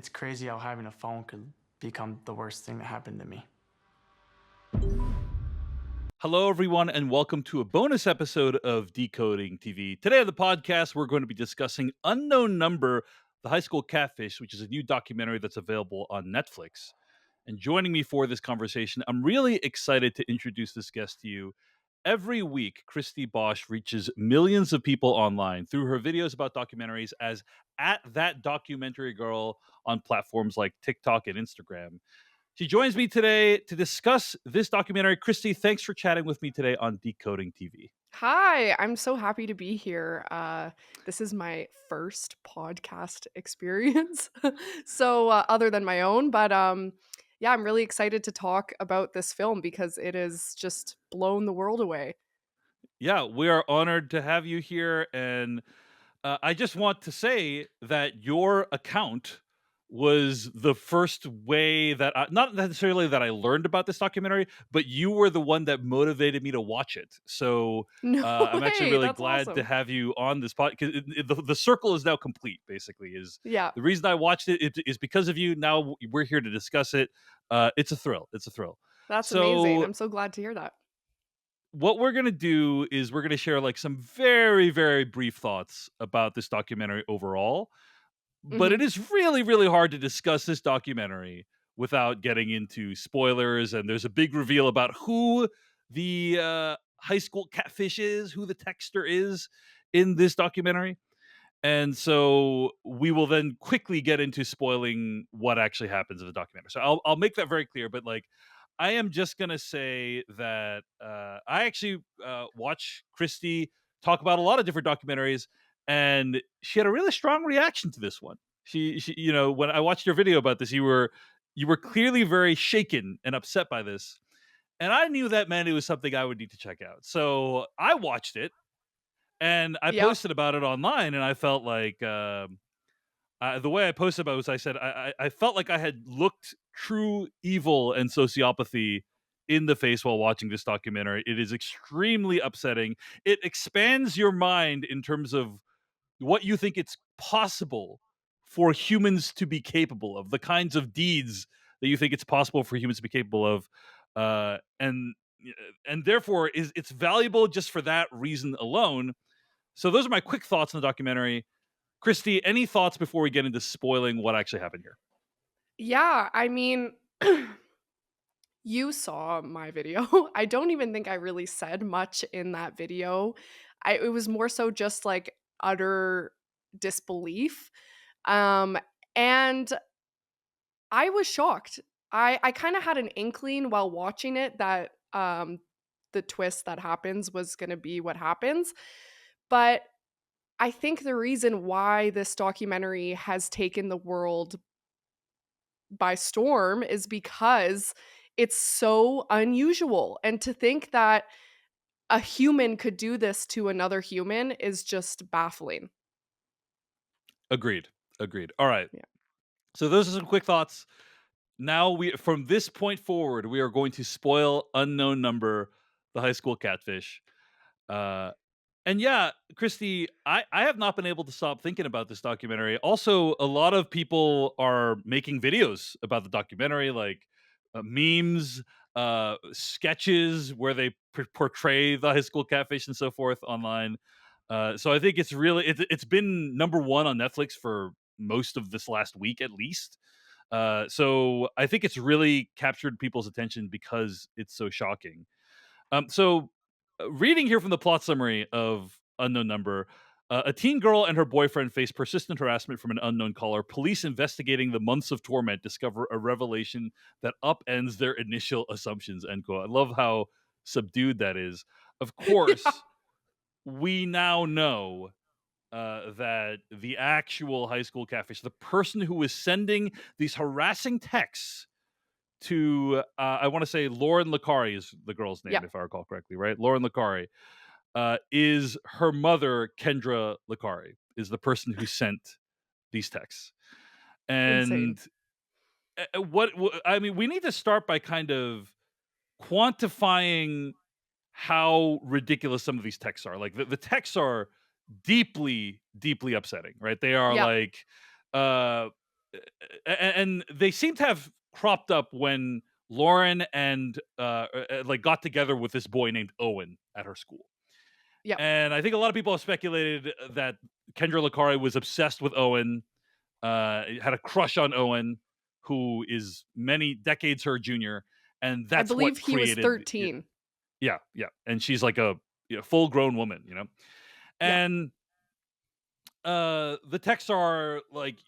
It's crazy how having a phone could become the worst thing that happened to me. Hello, everyone, and welcome to a bonus episode of Decoding TV. Today on the podcast, we're going to be discussing Unknown Number, the high school catfish, which is a new documentary that's available on Netflix. And joining me for this conversation, I'm really excited to introduce this guest to you. Every week, Christy Bosch reaches millions of people online through her videos about documentaries as at that documentary girl on platforms like TikTok and Instagram. She joins me today to discuss this documentary. Christy, thanks for chatting with me today on Decoding TV. Hi, I'm so happy to be here. This is my first podcast experience, other than my own, yeah, I'm really excited to talk about this film because it has just blown the world away. Yeah, we are honored to have you here. And I just want to say that your account was the first way that not necessarily that I learned about this documentary, but you were the one that motivated me to watch it. So No I'm actually way, really that's glad to awesome. have you on this podcast because the circle is now complete. Basically, is Yeah, the reason I watched it is because of you. Now we're here to discuss it. It's a thrill. It's a thrill. that's amazing. So I'm so glad to hear that. what we're gonna do is we're gonna share like some very, very brief thoughts about this documentary overall. But Mhm. it is really, really hard to discuss this documentary without getting into spoilers. And there's a big reveal about who the high school catfish is, who the texter is in this documentary. And so we will then quickly get into spoiling what actually happens in the documentary. So I'll make that very clear. But like, I am just gonna say that I actually watch Christy talk about a lot of different documentaries, and she had a really strong reaction to this one. When I watched your video about this, you were clearly very shaken and upset by this, and I knew that meant it was something I would need to check out. So I watched it and I Yep. posted about it online, and I felt like the way I posted about it was I said I felt like I had looked true evil and sociopathy in the face while watching this documentary. It is extremely upsetting. It expands your mind in terms of what you think it's possible for humans to be capable of, the kinds of deeds that you think it's possible for humans to be capable of, uh, and and therefore is it's valuable just for that reason alone. So those are my quick thoughts on the documentary. Christy, any thoughts before we get into spoiling what actually happened here? Yeah, I mean, you saw my video. I don't even think I really said much in that video. It was more so just like utter disbelief. Um, and I was shocked. I kind of had an inkling while watching it that the twist that happens was going to be what happens. But I think the reason why this documentary has taken the world by storm is because it's so unusual. And to think that a human could do this to another human is just baffling. Agreed. Agreed. All right. Yeah. So those are some quick thoughts. Now we from this point forward, we are going to spoil Unknown Number, the high school catfish. Uh and yeah, Christy, I have not been able to stop thinking about this documentary. Also, a lot of people are making videos about the documentary, like memes, sketches where they portray the high school catfish and so forth online. So I think it's been number one on Netflix for most of this last week at least. So I think it's really captured people's attention because it's so shocking. Reading here from the plot summary of Unknown Number, a teen girl and her boyfriend face persistent harassment from an unknown caller. Police investigating the months of torment discover a revelation that upends their initial assumptions. End quote. I love how subdued that is. Of Yeah. course, we now know that the actual high school catfish, the person who was sending these harassing texts to I want to say Lauren Licari is the girl's name, Yeah. if I recall correctly, right? Lauren Licari is her mother, Kendra Licari, is the person who sent these texts. Insane. And I mean, we need to start by kind of quantifying how ridiculous some of these texts are. Like the texts are deeply, deeply upsetting, right? They are Yeah. like, uh, and they seem to have cropped up when Lauren and like got together with this boy named Owen at her school. Yep. And I think a lot of people have speculated that Kendra Licari was obsessed with Owen, had a crush on Owen, who is many decades her junior, and I that's believe what he was created. 13. Yeah, yeah, and she's like a full grown woman, Yep. and the texts are like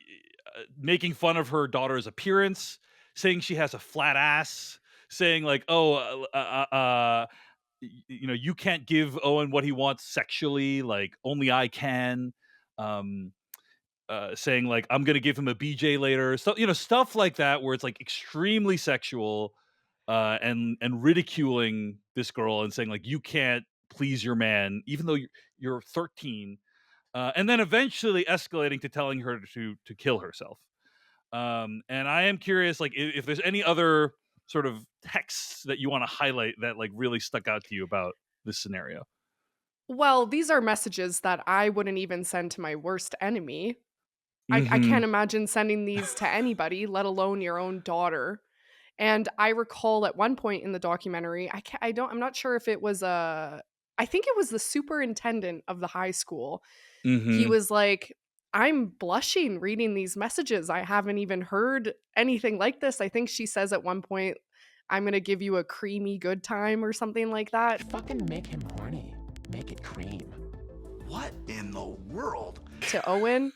making fun of her daughter's appearance, saying she has a flat ass, saying like, "Oh, you can't give Owen what he wants sexually, like only I can." Um, saying like, "I'm gonna give him a BJ later," so stuff like that, where it's like extremely sexual, and ridiculing this girl and saying like, "You can't please your man, even though you're 13." And then eventually escalating to telling her to kill herself. And I am curious, like, if there's any other sort of texts that you want to highlight that like really stuck out to you about this scenario. Well, these are messages that I wouldn't even send to my worst enemy. I Hmm. can't imagine sending these to anybody, let alone your own daughter. And I recall at one point in the documentary, I'm not sure if it was I think it was the superintendent of the high school. He Hmm. was like, "I'm blushing reading these messages. I haven't even heard anything like this." I think she says at one point, "I'm gonna give you a creamy good time," or something like that Fucking make him horny. Make it cream. What in the world? to Owen.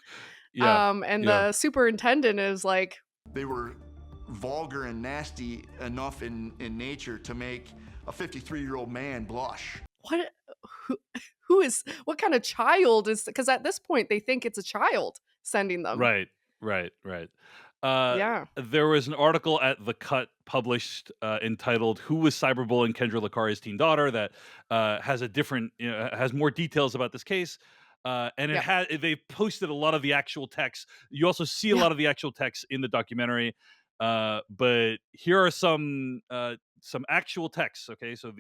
Yeah, And yeah. the superintendent is like, They were vulgar and nasty enough in nature to make a 53-year-old man blush. "What? Who, who is? What kind of child is?" Because at this point they think it's a child sending them. Right, right, right. Uh, Yeah. there was an article at The Cut published entitled "Who Was Cyberbullying Kendra Licari's teen daughter?" that has a different, has more details about this case. And Yep. they posted a lot of the actual text. You also see a Yep. lot of the actual text in the documentary. But here are some actual texts. Okay, so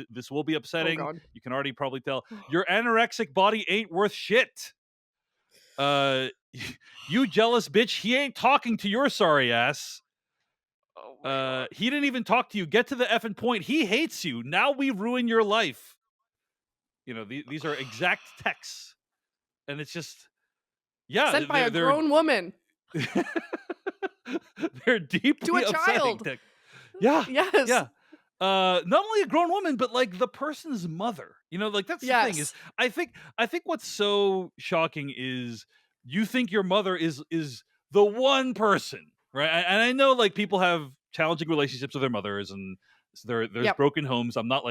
this will be Oh upsetting. God. You can already probably tell your anorexic body ain't worth shit. Uh, you jealous bitch. He ain't talking to your sorry ass. Oh my God. He didn't even talk to you. Get to the effing point. He hates you. Now we ruin your life. These are exact texts, and it's just, yeah, Sent by a they're grown woman they're to deeply a upsetting. child. Yeah, Yes. yeah. Not only a grown woman, but like the person's mother. Like that's the thing is, Yes. I think what's so shocking is you think your mother is the one person, right? And I know like people have challenging relationships with their mothers, and so there's Yep. broken homes. I'm not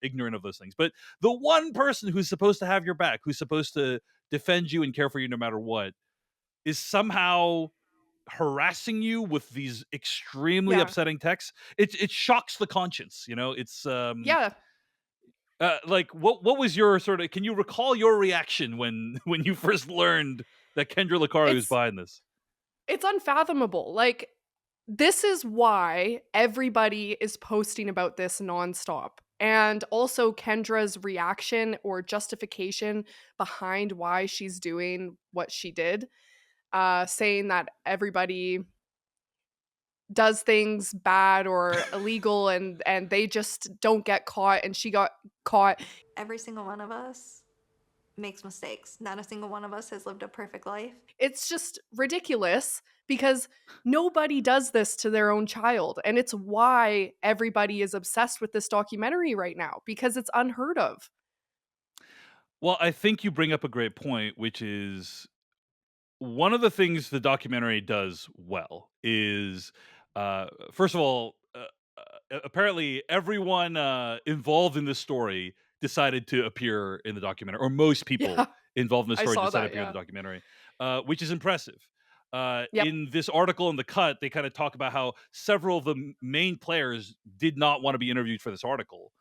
ignorant of those things, but the one person who's supposed to have your back, who's supposed to defend you and care for you no matter what, is somehow harassing you with these extremely Yeah. upsetting texts. It shocks the conscience. It's Yeah. like what was your sort of, can you recall your reaction when when you first learned that Kendra Licari was It's behind this? it's unfathomable. Like, this is why everybody is posting about this nonstop. And also Kendra's reaction or justification behind why she's doing what she did, saying that everybody does things bad or illegal and they just don't get caught and she got caught. Every single one of us makes mistakes. Not a single one of us has lived a perfect life. It's just ridiculous because nobody does this to their own child. And it's why everybody is obsessed with this documentary right now because it's unheard of. Well, I think you bring up a great point, which is one of the things the documentary does well is, first of all, apparently everyone involved in this story decided to appear in the documentary, or most people Yeah, involved in the I story saw decided to that. appear in Yeah. the documentary, which is impressive. Yep. In this article in The Cut, they kind of talk about how several of the main players did not want to be interviewed for this article.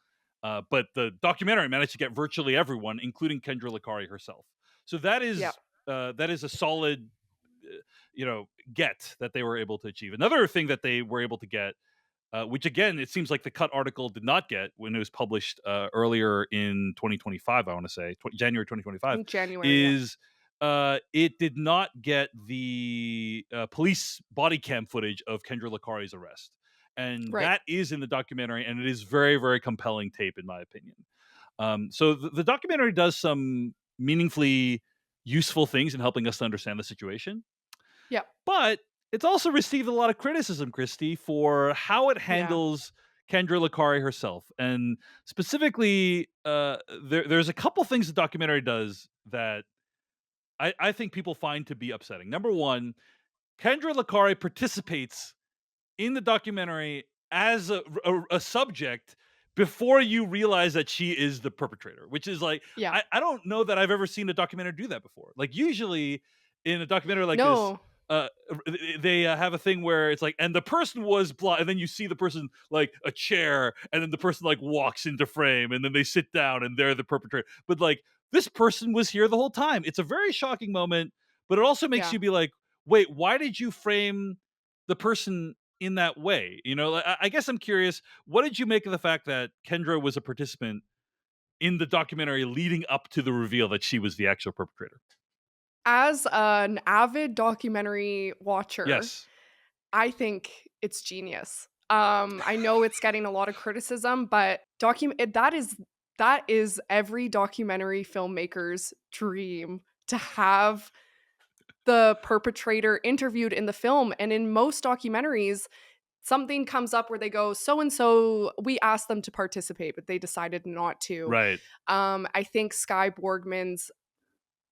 But the documentary managed to get virtually everyone, including Kendra Licari herself. So Yep. that is a solid, get that they were able to achieve. Another thing that they were able to get, which again, it seems like the Cut article did not get when it was published earlier in 2025, I want to say January 2025, In January. Yep. is it did not get the police body cam footage of Kendra Licari's arrest. And Right. that is in the documentary, and it is very, very compelling tape, in my opinion. So the documentary does some meaningfully useful things in helping us to understand the situation. Yep. But it's also received a lot of criticism, Christy, for how it Yeah. handles Kendra Licari herself. And specifically, there's a couple things the documentary does that I think people find to be upsetting. Number one, Kendra Licari participates in the documentary as a subject before you realize that she is the perpetrator, which is like, Yeah. I don't know that I've ever seen a documentary do that before. Like, usually in a documentary like this, No. they have a thing where it's like, and the person was blind, and then you see the person like a chair, and then the person like walks into frame, and then they sit down, and they're the perpetrator. But like, this person was here the whole time. It's a very shocking moment, but it also makes Yeah. you be like, wait, why did you frame the person in that way? You know, like, I guess I'm curious, what did you make of the fact that Kendra was a participant in the documentary leading up to the reveal that she was the actual perpetrator? As an avid documentary watcher, Yes. I think it's genius. I know it's getting a lot of criticism, but that is every documentary filmmaker's dream, to have the perpetrator interviewed in the film. And in most documentaries, something comes up where they go, so and so, we asked them to participate, but they decided not to. Right. I think Skye Borgman's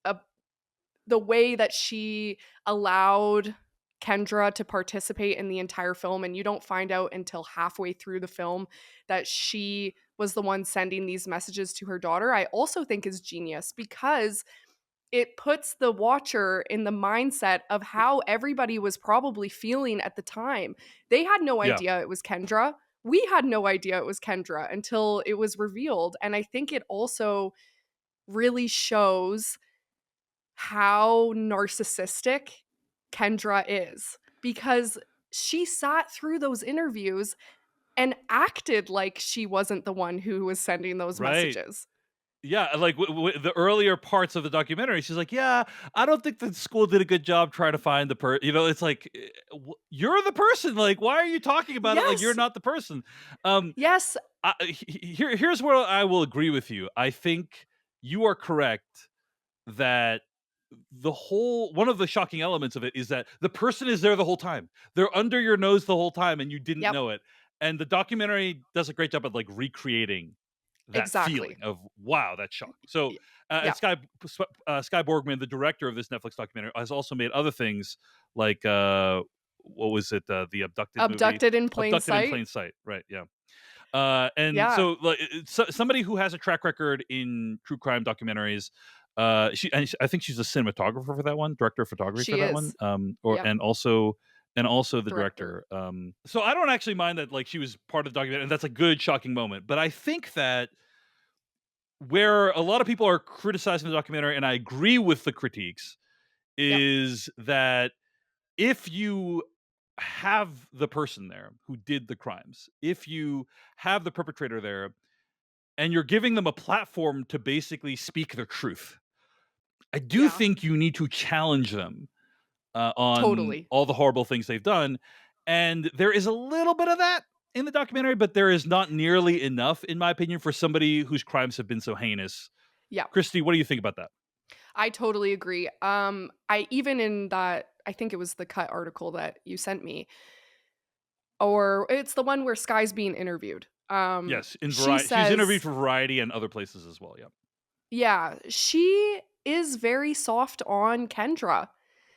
uh, the way that she allowed Kendra to participate in the entire film, and you don't find out until halfway through the film that she was the one sending these messages to her daughter, I also think is genius, because it puts the watcher in the mindset of how everybody was probably feeling at the time. They had no Yeah. idea it was Kendra. We had no idea it was Kendra until it was revealed. And I think it also really shows how narcissistic Kendra is, because she sat through those interviews and acted like she wasn't the one who was sending those Right. messages. Yeah, like the earlier parts of the documentary, she's like, "Yeah, I don't think the school did a good job trying to find the person." You know, it's like, you're the person. Like, why are you talking about it like you're Yes. not the person? Um, Yes. here's where I will agree with you. I think you are correct that one of the shocking elements of it is that the person is there the whole time. They're under your nose the whole time, and you didn't Yep. know it. And the documentary does a great job of like recreating that feeling Exactly. of, wow, that's shocking. So Y- and Yeah. Skye Borgman, the director of this Netflix documentary, has also made other things like what was it, the abducted movie, Abducted in plain Abducted in sight. Plain Sight, right? Yeah. And Yeah. so like, somebody who has a track record in true crime documentaries, I think she's a cinematographer for that one, director of photography for She that one, is. or Yep. and also the Director. director. So I don't actually mind that like she was part of the documentary, and that's a good shocking moment. But I think that where a lot of people are criticizing the documentary, and I agree with the critiques, Yep. is that if you have the person there who did the crimes, if you have the perpetrator there, and you're giving them a platform to basically speak their truth, I do Yeah. think you need to challenge them on Totally. all the horrible things they've done. And there is a little bit of that in the documentary, but there is not nearly enough, in my opinion, for somebody whose crimes have been so heinous. Yeah. Christy, what do you think about that? I totally agree. I even in that, I think it was the Cut article that you sent me, or it's the one where Sky's being interviewed. Yes, in She Variety, she's interviewed says, for Variety and other places as well. Yeah. yeah, she is very soft on Kendra.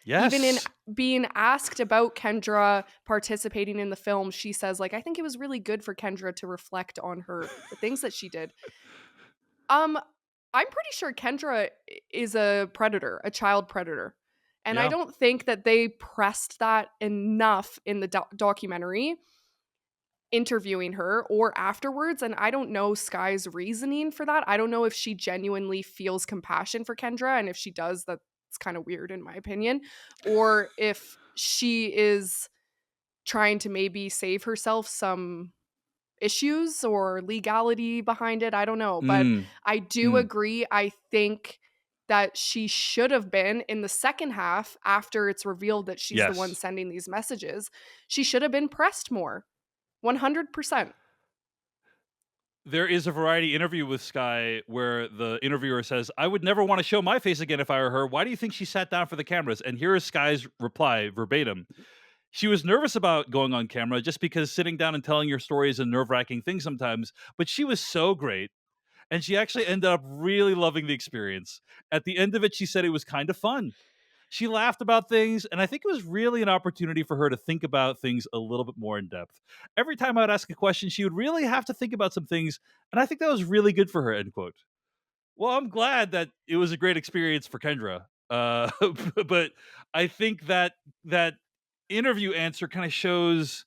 Even in Yes. being asked about Kendra participating in the film, she says, like, I think it was really good for Kendra to reflect on the things that she did. I'm pretty sure Kendra is a predator, a child predator. And I Yeah. don't think that they pressed that enough in the documentary, interviewing her or afterwards. And I don't know Sky's reasoning for that. I don't know if she genuinely feels compassion for Kendra. And if she does, that's kind of weird in my opinion. Or if she is trying to maybe save herself some issues or legality behind it. I don't know. But Mm, I do mm. agree. I think that she should have been in the second half after it's revealed that she's the one Yes. sending these messages. She should have been pressed more. 100%. There is a Variety interview with Sky where the interviewer says, "I would never want to show my face again if I were her. Why do you think she sat down for the cameras?" And here is Sky's reply verbatim. She was nervous about going on camera just because sitting down and telling your story is a nerve-wracking thing sometimes, but she was so great. And she actually ended up really loving the experience. At the end of it, she said it was kind of fun. She laughed about things, and I think it was really an opportunity for her to think about things a little bit more in depth. Every time I'd ask a question, she would really have to think about some things, and I think that was really good for her, end quote. Well, I'm glad that it was a great experience for Kendra. But I think that interview answer kind of shows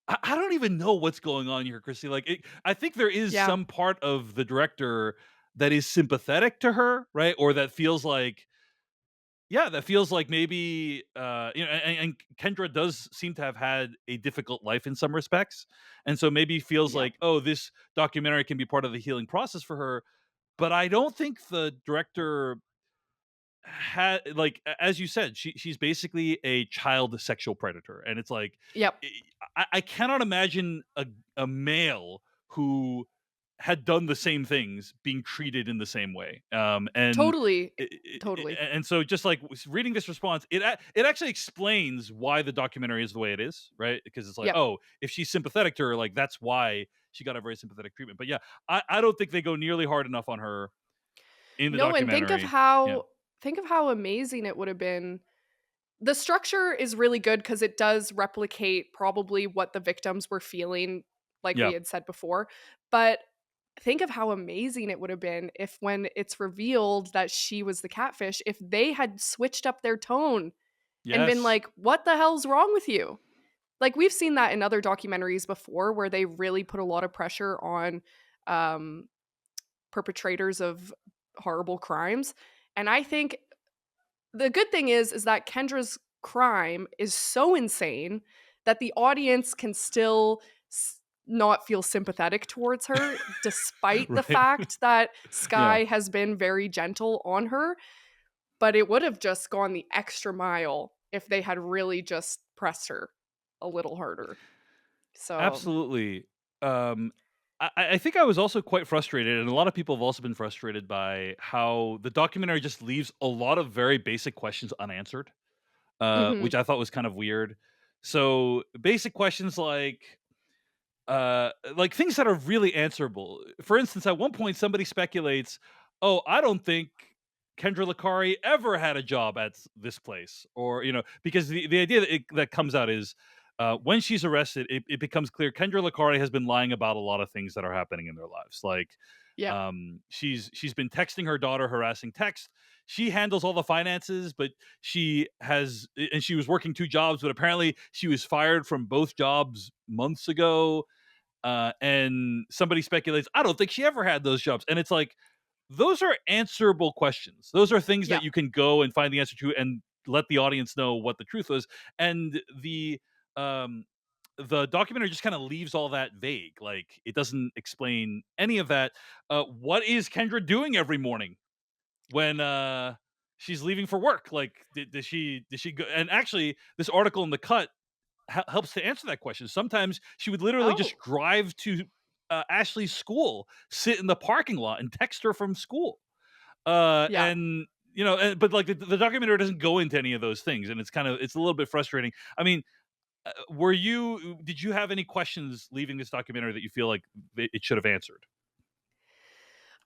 I don't even know what's going on here, Christy. Like, I think there is Yeah, some part of the director that is sympathetic to her, right? Or that feels like, yeah, that feels like maybe, and Kendra does seem to have had a difficult life in some respects, and so maybe feels yeah, like, oh, this documentary can be part of the healing process for her. But I don't think the director had like as you said, she's basically a child sexual predator, and it's like yep, I cannot imagine a male who had done the same things being treated in the same way. totally, totally. And so just like reading this response, it actually explains why the documentary is the way it is, right? Because it's like, Yep. oh, if she's sympathetic to her, like that's why she got a very sympathetic treatment. But yeah, I don't think they go nearly hard enough on her in the No, and documentary. Yeah. think of how amazing it would have been. The structure is really good because it does replicate probably what the victims were feeling, like we Yeah. had said before. But think of how amazing it would have been if, when it's revealed that she was the catfish, if they had switched up their tone and been Yes. like, "What the hell's wrong with you?" Like, we've seen that in other documentaries before where they really put a lot of pressure on um, perpetrators of horrible crimes. And I think the good thing is that Kendra's crime is so insane that the audience can still not feel sympathetic towards her, despite the Right. fact that Yeah. Sky has been very gentle on her. But it would have just gone the extra mile if they had really just pressed her a little harder. So, Absolutely. Um, I think I was also quite frustrated, and a lot of people have also been frustrated by how the documentary just leaves a lot of very basic questions unanswered, mhm, which I thought was kind of weird. So basic questions like things that are really answerable. For instance, at one point somebody speculates, "Oh, I don't think Kendra Lakari ever had a job at this place," or because the idea that comes out is when she's arrested, it becomes clear Kendra Lakari has been lying about a lot of things that are happening in their lives. Like, yep, she's been texting her daughter harassing text. She handles all the finances, but she was working two jobs, but apparently she was fired from both jobs months ago. And somebody speculates, I don't think she ever had those jobs. And it's like, those are answerable questions. Those are things that yep, you can go and find the answer to and let the audience know what the truth was. And um, the documentary just kind of leaves all that vague. Like, it doesn't explain any of that. What is Kendra doing every morning when she's leaving for work? Like, does she go? And actually, this article in the Cut helps to answer that question. Sometimes she would literally just oh, drive to Ashley's school, sit in the parking lot, and text her from school. yeah. And but like the documentary doesn't go into any of those things, and it's a little bit frustrating. I mean, did you have any questions leaving this documentary that you feel like it should have answered?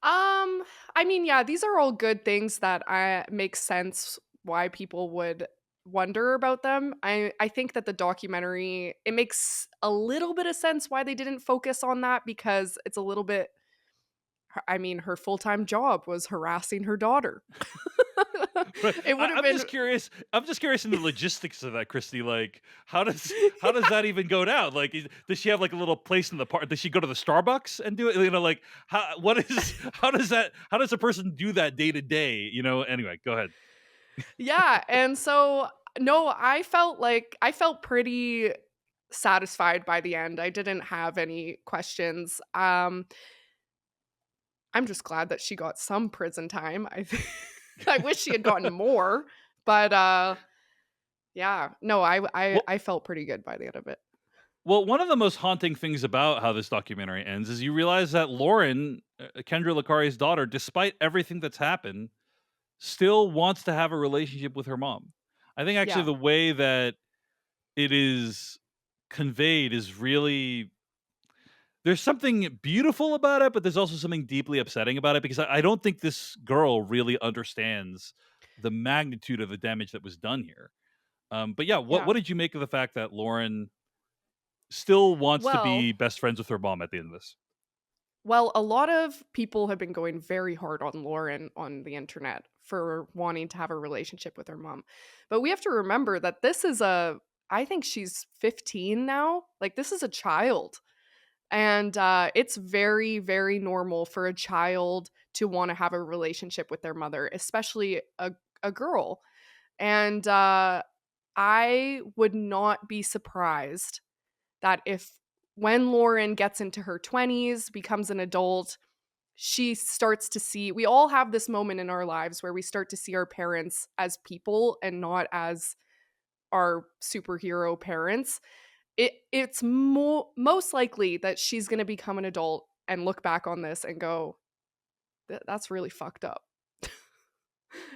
I mean, yeah, these are all good things that make sense why people would wonder about them. I think that the documentary, it makes a little bit of sense why they didn't focus on that, because it's a little bit, I mean, her full-time job was harassing her daughter. Right. It would have I'm been just curious. I'm just curious in the logistics of that, Christy. Like, how does yeah. that even go down? Like, does she have like a little place in the park? Does she go to the Starbucks and do it? Like what is how does a person do that day to day? Anyway, go ahead. Yeah, and so no, I felt pretty satisfied by the end. I didn't have any questions. I'm just glad that she got some prison time. I wish she had gotten more, but yeah, no, Well, I felt pretty good by the end of it. well, one of the most haunting things about how this documentary ends is you realize that Lauren, Kendra Licari's daughter, despite everything that's happened, still wants to have a relationship with her mom. I think actually Yeah, the way that it is conveyed is really, there's something beautiful about it, but there's also something deeply upsetting about it because I don't think this girl really understands the magnitude of the damage that was done here. But yeah, yeah. what did you make of the fact that Lauren still wants to Well, be best friends with her mom at the end of this? well, a lot of people have been going very hard on Lauren on the internet for wanting to have a relationship with her mom. But we have to remember that I think she's 15 now. Like, this is a child. And it's very, very normal for a child to want to have a relationship with their mother, especially a girl. And I would not be surprised that if when Lauren gets into her 20s, becomes an adult, she starts to see, we all have this moment in our lives where we start to see our parents as people and not as our superhero parents. It's most likely that she's going to become an adult and look back on this and go, That's really fucked up."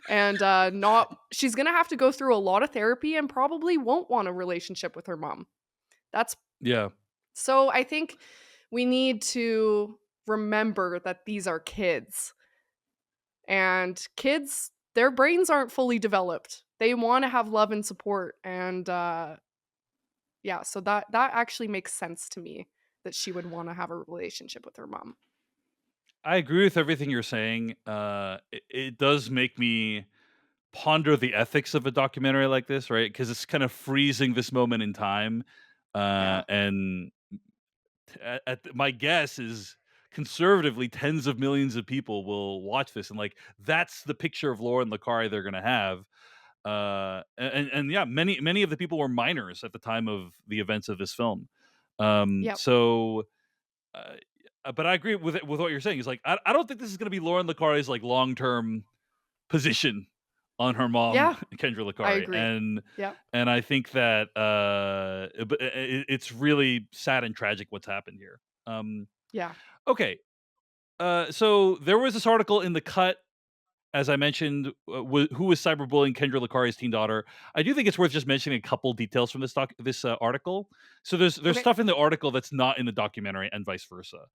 And not she's going to have to go through a lot of therapy and probably won't want a relationship with her mom. That's Yeah. So I think we need to remember that these are kids, and kids, their brains aren't fully developed. They want to have love and support, and yeah, so that actually makes sense to me that she would want to have a relationship with her mom. I agree with everything you're saying. It does make me ponder the ethics of a documentary like this, right? Because it's kind of freezing this moment in time. Yeah. And my guess is conservatively tens of millions of people will watch this and like that's the picture of Lauren Licari they're going to have. And yeah, many of the people were minors at the time of the events of this film. Yep. So uh, but I agree with with what you're saying. Is like I don't think this is going to be Lauren Licari's like long term position on her mom, Yeah, Kendra I Licari, agree. Yep. and I think that it's really sad and tragic what's happened here. Yeah. Okay, so there was this article in the Cut, as I mentioned, who was cyberbullying Kendra Licari's teen daughter. I do think it's worth just mentioning a couple details from this article. So there's Okay. stuff in the article that's not in the documentary, and vice versa.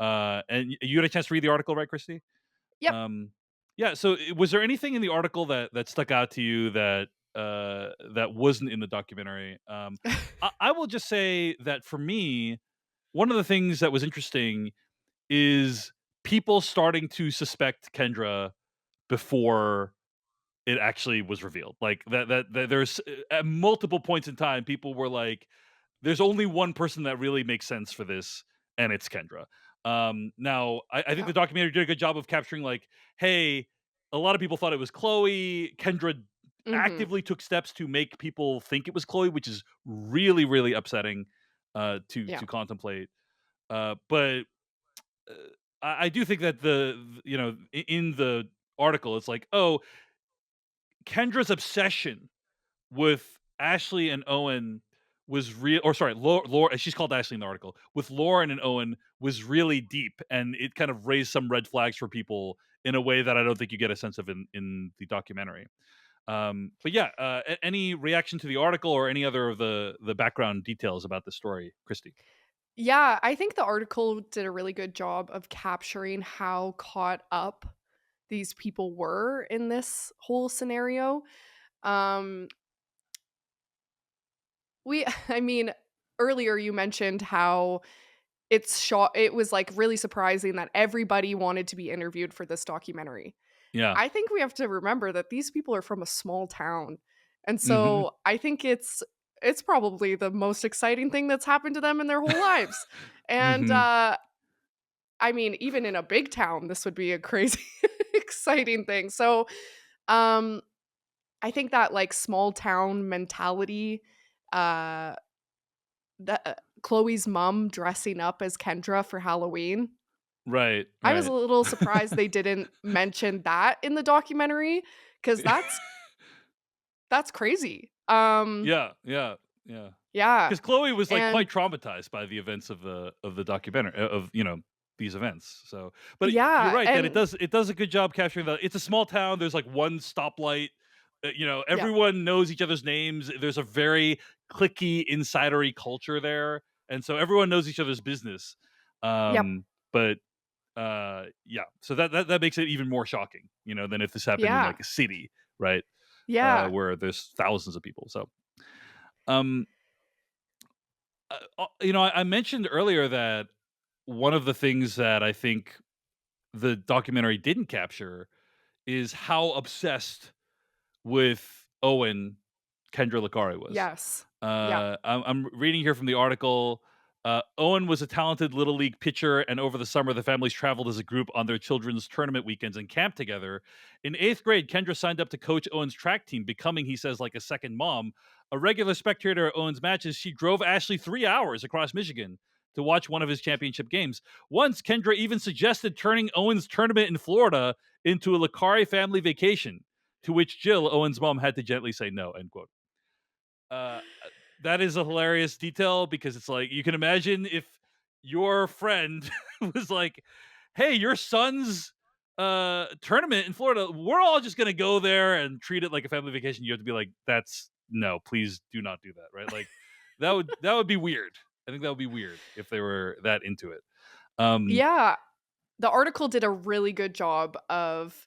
And you had a chance to read the article, right, Christy? Yep. Um, yeah. So, was there anything in the article that stuck out to you that wasn't in the documentary? I will just say that for me, one of the things that was interesting is people starting to suspect Kendra before it actually was revealed. Like that there's at multiple points in time, people were like, there's only one person that really makes sense for this, and it's Kendra. Now, I think Yeah. the documentary did a good job of capturing, like, hey, a lot of people thought it was Chloe. Kendra Mhm. actively took steps to make people think it was Chloe, which is really, really upsetting Yeah. to contemplate. But uh, I do think that in the article, it's like, oh, Kendra's obsession with Ashley and Owen was real, or sorry, Laura, she's called Ashley in the article, with Lauren and Owen was really deep, and it kind of raised some red flags for people in a way that I don't think you get a sense of in the documentary. But yeah, any reaction to the article or any other of the background details about the story, Christy? Yeah, I think the article did a really good job of capturing how caught up these people were in this whole scenario. Um we I mean, earlier you mentioned how it was like really surprising that everybody wanted to be interviewed for this documentary. Yeah. I think we have to remember that these people are from a small town. And Hmm. so I think it's probably the most exciting thing that's happened to them in their whole lives. And Hmm. I mean, even in a big town, this would be a crazy exciting thing. So, um I think that like small town mentality, uh that Chloe's mom dressing up as Kendra for Halloween, Right, I was a right. little surprised they didn't mention that in the documentary because that's crazy. Yeah, yeah, yeah. Yeah, Because Chloe was like and quite traumatized by the events of the documentary of these events. So, but you're yeah, right that and it does a good job capturing the. It's a small town. There's like one stoplight. yeah, Everyone knows each other's names. There's a very clicky, insidery culture there, and so everyone knows each other's business. yep, But yeah, so that makes it even more shocking, than if this happened in yeah, like a city, right? yeah, Where there's thousands of people. So, um, I mentioned earlier that one of the things that I think the documentary didn't capture is how obsessed with Owen Kendra Licari was. yes, yeah, I'm reading here from the article. Owen was a talented little league pitcher, and over the summer, the families traveled as a group on their children's tournament weekends and camped together. In eighth grade, Kendra signed up to coach Owen's track team, becoming, he says, like a second mom. A regular spectator at Owen's matches, she drove Ashley 3 hours across Michigan to watch one of his championship games. Once, Kendra even suggested turning Owen's tournament in Florida into a Licari family vacation, to which Jill, Owen's mom, had to gently say no, end quote. Uh, that is a hilarious detail because it's like you can imagine if your friend was like, "Hey, your son's tournament in Florida, we're all just gonna go there and treat it like a family vacation." You have to be like, "That's no, please do not do that." Right? Like that would be weird. I think that would be weird if they were that into it. Um, yeah. The article did a really good job of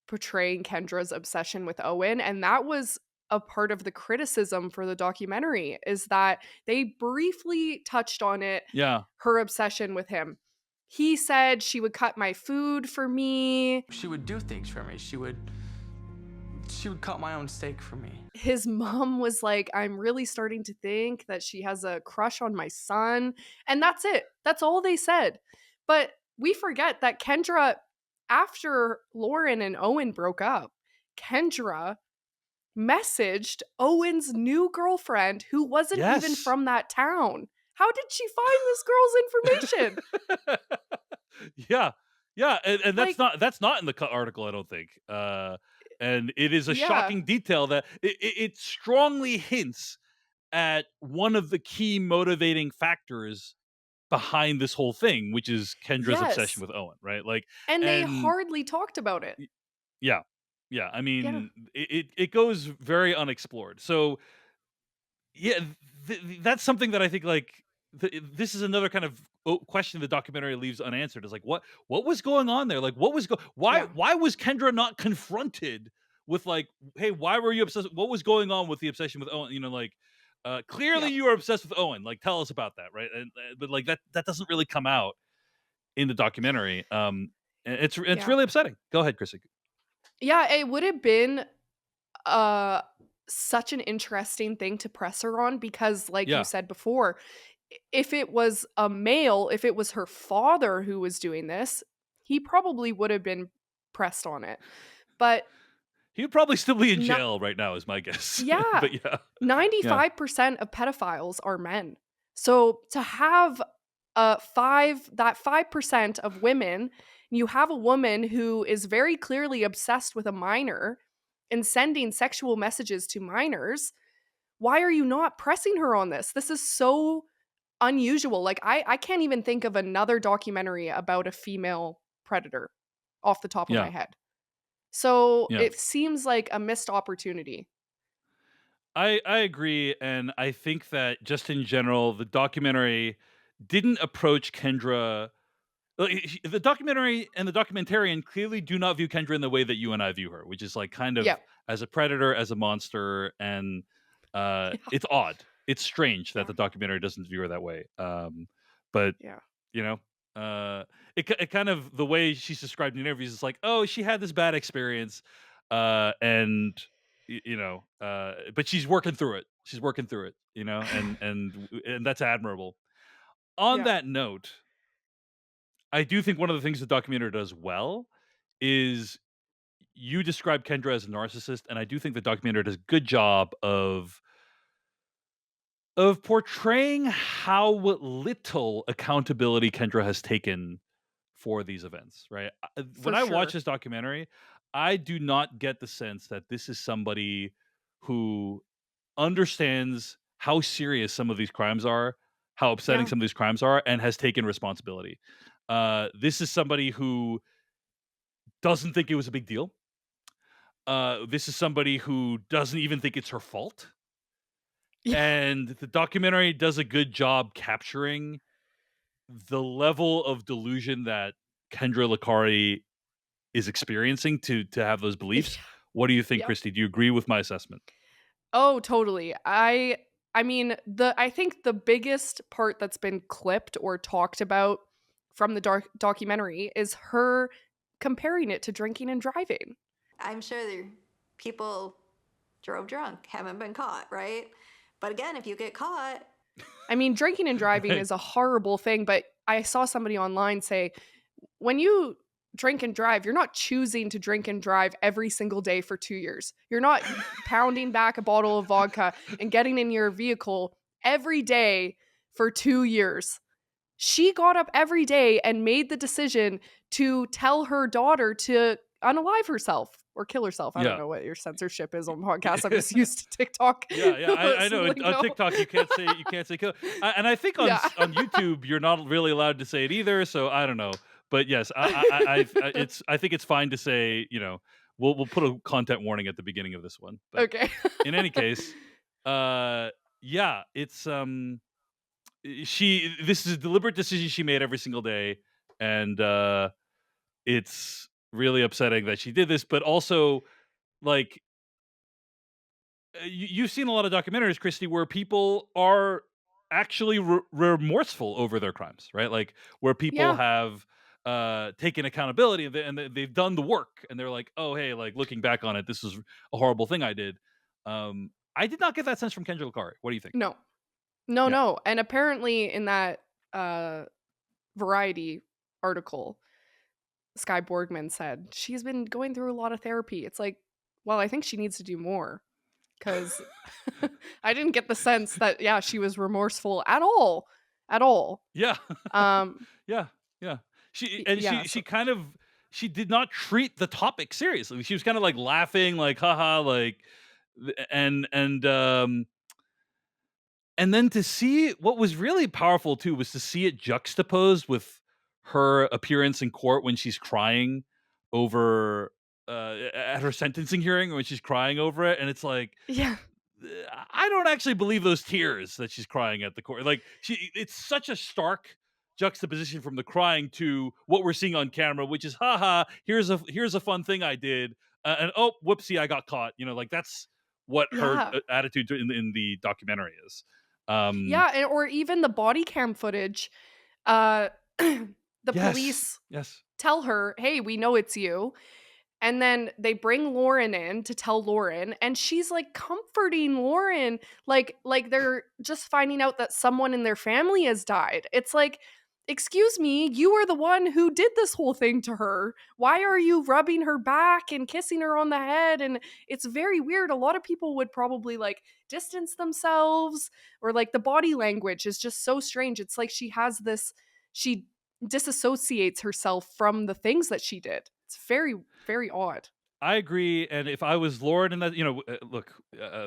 portraying Kendra's obsession with Owen, and that was a part of the criticism for the documentary is that they briefly touched on it, yeah, her obsession with him. He said she would cut my food for me. She would do things for me. She would cut my own steak for me. His mom was like, I'm really starting to think that she has a crush on my son. And that's it. That's all they said. But we forget that Kendra, after Lauren and Owen broke up, Kendra messaged Owen's new girlfriend who wasn't even yes, from that town. How did she find this girl's information? yeah, yeah, and Like, that's not in the article, I don't think. And it is a yeah, shocking detail that it strongly hints at one of the key motivating factors behind this whole thing, which is Kendra's obsession yes. with Owen, right? Like, And they and hardly talked about it. yeah, yeah. I Yeah. mean, it goes very unexplored. So yeah, that's something that I think like this is another kind of question the documentary leaves unanswered. Is like what was going on there? Like what was Yeah. why was Kendra not confronted with like, hey, why were you obsessed? What was going on with the obsession with Owen? Like clearly Yeah. you are obsessed with Owen. Like tell us about that, right? And but like that doesn't really come out in the documentary. And it's Yeah. really upsetting. Go ahead, Chrissy. Yeah, it would have been uh such an interesting thing to press her on because like you Yeah, said before, if it was a male, if it was her father who was doing this, he probably would have been pressed on it. But he would probably still be in not jail right now, is my guess. yeah, But yeah, yeah, 95% of pedophiles are men. So to have 5% of women, you have a woman who is very clearly obsessed with a minor and sending sexual messages to minors. Why are you not pressing her on this? This is so unusual. Like I can't even think of another documentary about a female predator off the top of yeah, my head. So yeah. it seems like a missed opportunity. I agree, and I think that just in general, the documentary didn't approach Kendra. The documentary and the documentarian clearly do not view Kendra in the way that you and I view her, which is like kind Yeah. of as a predator, as a monster, and Yeah. it's odd. It's strange that Yeah. the documentary doesn't view her that way. But Yeah. you know, it kind of the way she's described in interviews is like, oh, she had this bad experience, and but she's working through it. She's working through it, and that's admirable. On Yeah. that note, I do think one of the things the documentary does well is you describe Kendra as a narcissist, and I do think the documentary does a good job of portraying how little accountability Kendra has taken for these events, right? When For I watch sure. this documentary, I do not get the sense that this is somebody who understands how serious some of these crimes are, how upsetting Yeah. some of these crimes are, and has taken responsibility. This is somebody who doesn't think it was a big deal. This is somebody who doesn't even think it's her fault. Yeah. And the documentary does a good job capturing the level of delusion that Kendra Lakari is experiencing to have those beliefs. Yeah. What do you think, Yep. Christy? Do you agree with my assessment? Oh, totally. I mean, I think the biggest part that's been clipped or talked about from the documentary is her comparing it to drinking and driving. I'm sure people drove drunk, haven't been caught, right? But again, if you get caught, I mean, drinking and driving Right. is a horrible thing, but I saw somebody online say when you drink and drive, you're not choosing to drink and drive every single day for 2 years. You're not pounding back a bottle of vodka and getting in your vehicle every day for 2 years. She got up every day and made the decision to tell her daughter to unalive herself or kill herself. I don't Yeah. know what your censorship is on podcasts. I'm just used to TikTok. Yeah, I know. On lingo. TikTok, you can't say kill. And I think Yeah. on YouTube, you're not really allowed to say it either. So I don't know. But yes, I think it's fine to say, we'll put a content warning at the beginning of this one. But Okay. in any case, yeah, it's this is a deliberate decision she made every single day, and it's really upsetting that she did this. But also, like, you've seen a lot of documentaries, Christy, where people are actually remorseful over their crimes, right? Like where people Yeah. have taken accountability and they've done the work, and they're like, "Oh, hey, like looking back on it, this was a horrible thing I did." I did not get that sense from Kendra Lakari. What do you think? No. No, Yeah. no. And apparently in that Variety article, Sky Borgman said she's been going through a lot of therapy. It's like, well, I think she needs to do more because I didn't get the sense that she was remorseful at all. At all. Yeah. Um Yeah. Yeah. She yeah, she so kind of she did not treat the topic seriously. She was kind of like laughing, like haha, like and then to see what was really powerful too was to see it juxtaposed with her appearance in court when she's crying over at her sentencing hearing, when she's crying over it, and it's like yeah. I don't actually believe those tears that she's crying at the court. Like it's such a stark juxtaposition from the crying to what we're seeing on camera, which is haha, here's a fun thing I did, and oh whoopsie, I got caught. Like that's what her Yeah. attitude in the documentary is. Um, Yeah, or even the body cam footage. Uh the yes, police yes, tell her, "Hey, we know it's you." And then they bring Lauren in to tell Lauren, and she's like comforting Lauren, like they're just finding out that someone in their family has died. It's like, excuse me, you were the one who did this whole thing to her. Why are you rubbing her back and kissing her on the head? And it's very weird. A lot of people would probably like distance themselves, or like the body language is just so strange. It's like she disassociates herself from the things that she did. It's very, very odd. I agree. And if I was Lauren in that, look,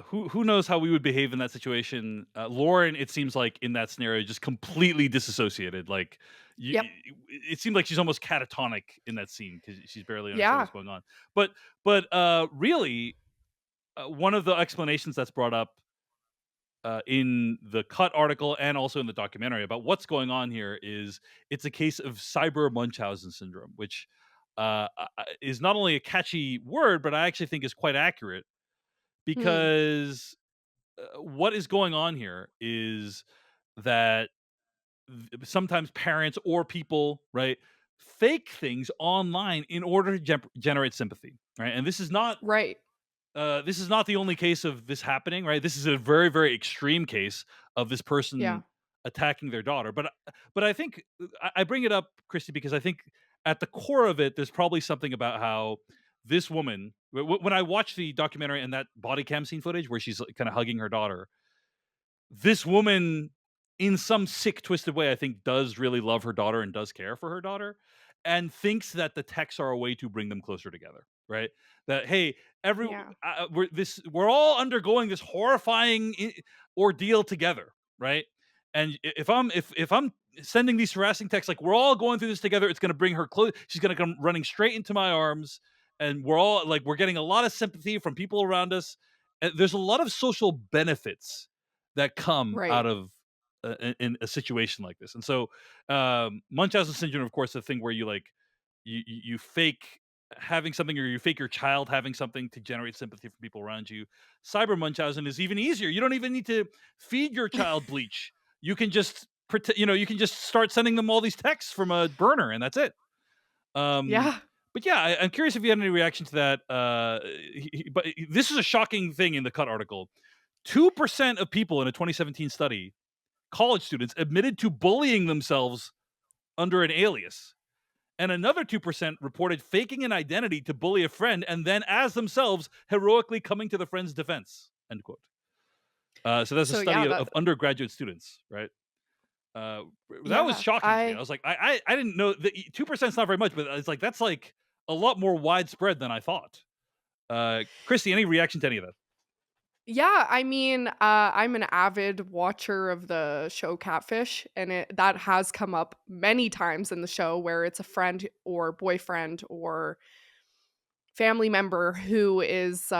who knows how we would behave in that situation? Lauren, it seems like in that scenario, just completely disassociated. Like, Yep. it seemed like she's almost catatonic in that scene because she's barely understanding Yeah. what's going on. But really, one of the explanations that's brought up in the Cut article and also in the documentary about what's going on here is it's a case of cyber Munchausen syndrome, which is not only a catchy word, but I actually think is quite accurate Hmm. because what is going on here is that sometimes parents or people, right, fake things online in order to generate sympathy, right? And Right. this is not the only case of this happening, right? This is a very, very extreme case of this Yeah. person attacking their daughter. But I think I bring it up, Christy, because I think at the core of it, there's probably something about how this woman, when I watch the documentary and that body cam scene footage where she's kind of hugging her daughter, this woman, in some sick, twisted way, I think does really love her daughter and does care for her daughter. and thinks that the texts are a way to bring them closer together, right? That, hey, Yeah. we're all undergoing this horrifying ordeal together, right? And if I'm sending these harassing texts, like, we're all going through this together, it's going to bring her close. She's going to come running straight into my arms, and we're getting a lot of sympathy from people around us. And there's a lot of social benefits that come Right. out of in a situation like this. And so Munchausen syndrome, of course, the thing where you fake having something, or you fake your child having something to generate sympathy from people around you. Cyber Munchausen is even easier. You don't even need to feed your child bleach. You can just you can just start sending them all these texts from a burner, and that's it. Yeah. But yeah, I'm curious if you had any reaction to that. But this is a shocking thing in the Cut article. 2% of people in a 2017 study, college students, admitted to bullying themselves under an alias. And another 2% reported faking an identity to bully a friend, and then as themselves heroically coming to the friend's defense. End quote. So that's a So study yeah, of undergraduate students, right? That was yeah, shocking to me. I was like, I didn't know that 2% is not very much, but it's like, that's like a lot more widespread than I thought. Christy, any reaction to any of that? Yeah, I mean, I'm an avid watcher of the show Catfish, and that has come up many times in the show where it's a friend or boyfriend or family member who is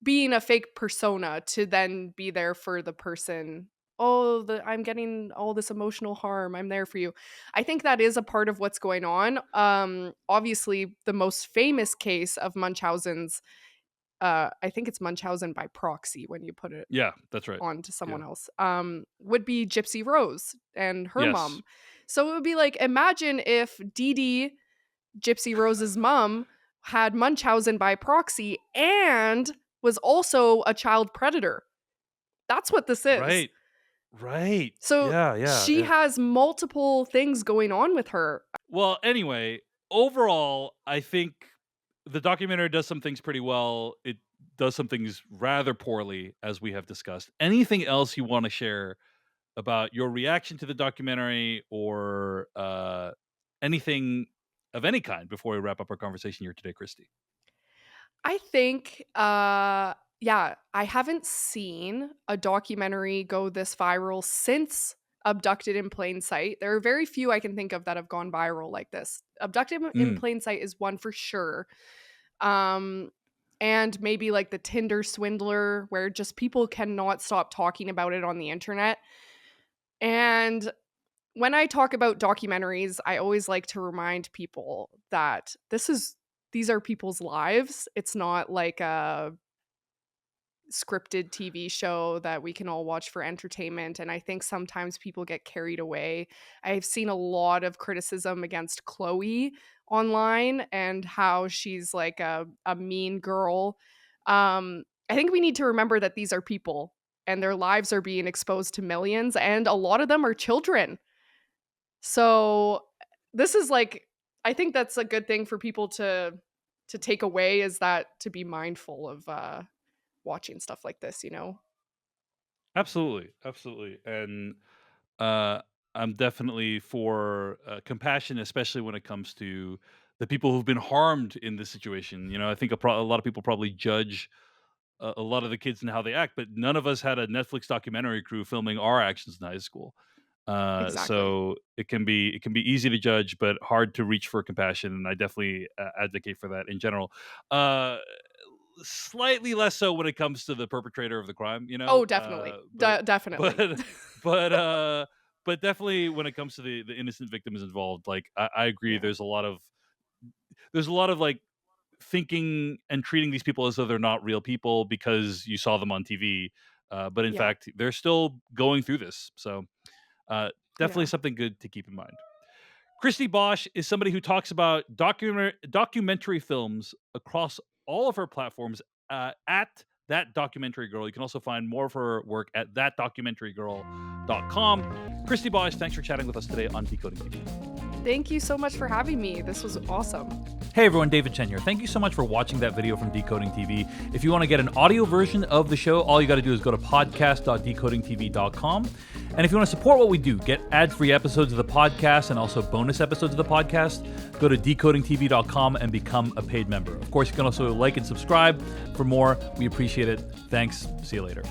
being a fake persona to then be there for the person. Oh, I'm getting all this emotional harm. I'm there for you. I think that is a part of what's going on. Obviously, the most famous case of Munchausen's, I think it's Munchausen by proxy when you put it Yeah, that's right. onto Yeah. someone else, would be Gypsy Rose and her Yes. mom. So it would be like, imagine if Dee Dee, Gypsy Rose's mom, had Munchausen by proxy and was also a child predator. That's what this is. Right. So Yeah. she has multiple things going on with her. Well, anyway, overall, I think the documentary does some things pretty well. It does some things rather poorly, as we have discussed. Anything else you want to share about your reaction to the documentary, or anything of any kind, before we wrap up our conversation here today, Christy? I think, yeah, I haven't seen a documentary go this viral since Abducted in Plain Sight. There are very few I can think of that have gone viral like this. Abducted in Plain Sight is one for sure. And maybe like the Tinder swindler, where just people cannot stop talking about it on the internet. And when I talk about documentaries, I always like to remind people that these are people's lives. It's not like a scripted TV show that we can all watch for entertainment. And I think sometimes people get carried away. I've seen a lot of criticism against Chloe online and how she's like a mean girl. I think we need to remember that these are people and their lives are being exposed to millions, and a lot of them are children. So this is like, I think that's a good thing for people to take away, is that to be mindful of watching stuff like this, you know? Absolutely. And I'm definitely for compassion, especially when it comes to the people who've been harmed in this situation. I think a lot of people probably judge a lot of the kids and how they act, but none of us had a Netflix documentary crew filming our actions in high school. Exactly. So it can be easy to judge, but hard to reach for compassion. And I definitely advocate for that in general. Slightly less so when it comes to the perpetrator of the crime, Oh, definitely. Definitely. But definitely when it comes to the innocent victims involved, like I agree. Yeah. There's a lot of like thinking and treating these people as though they're not real people because you saw them on TV, but in Yeah. fact they're still going through this. So definitely Yeah. something good to keep in mind. Christy Bosch is somebody who talks about documentary films across all of her platforms at That Documentary Girl. You can also find more of her work at thatdocumentaryGirl.com. Christy Bosch, thanks for chatting with us today on Decoding TV. Thank you so much for having me. This was awesome. Hey everyone, David Chen here. Thank you so much for watching that video from Decoding TV. If you want to get an audio version of the show, all you got to do is go to podcast.decodingtv.com. And if you want to support what we do, get ad-free episodes of the podcast and also bonus episodes of the podcast, go to decodingtv.com and become a paid member. Of course, you can also like and subscribe for more. We appreciate it. Thanks. See you later.